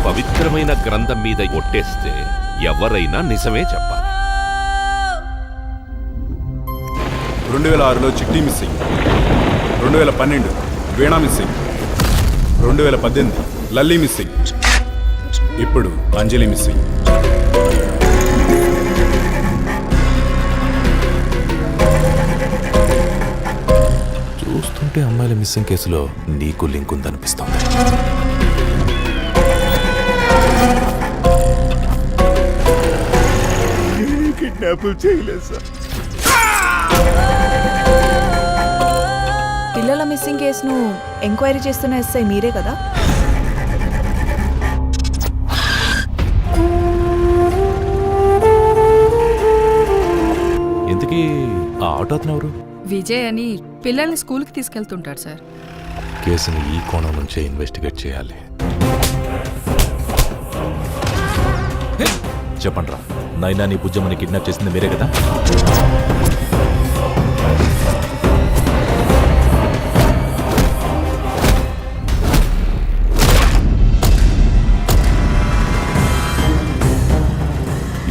పవిత్రమైన గ్రంథం మీద ఒట్టేస్తే ఎవరైనా నిజమే చెప్పాలి. 2006లో చిట్టి మిస్సింగ్, 2012 వీణా మిస్సింగ్, 2018 లల్లీ మిస్సింగ్, ఇప్పుడు అంజలి మిస్సింగ్. చూస్తుంటే అమ్మాయిల మిస్సింగ్ కేసులో నీకు లింక్ ఉందనిపిస్తోంది. కిడ్నాపులు చేయలేదు సార్. పిల్లల మిస్సింగ్ కేసును ఎంక్వైరీ చేస్తున్న ఎస్ఐ మీరే కదా? ఇంతకీ ఆ ఆటో అతను ఎవరు? విజయ్ అని పిల్లల్ని స్కూల్కి తీసుకెళ్తుంటాడు సార్. కేసుని ఈ కోణం నుంచే ఇన్వెస్టిగేట్ చేయాలి. చెప్పండి రా, నైనా నీ బుజ్జమ్మని కిడ్నాప్ చేసింది మీరే కదా?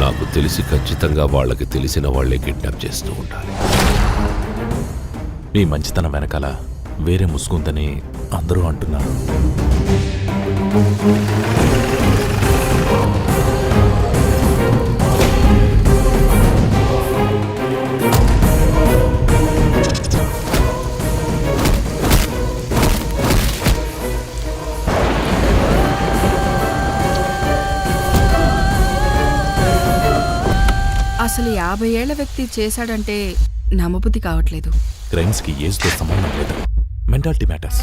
నాకు తెలిసి ఖచ్చితంగా వాళ్ళకి తెలిసిన వాళ్లే కిడ్నాప్ చేస్తూ ఉండాలి. మీ మంచితనం వెనకాల వేరే ముసుగుందని అందరూ అంటున్నారు. అసలు 50 ఏళ్ల వ్యక్తి చేశాడంటే నమ్మబుద్ధి కావట్లేదు. క్రైమ్స్కి ఏజ్తో సంబంధం లేదు, మెంటాలిటీ మ్యాటర్స్.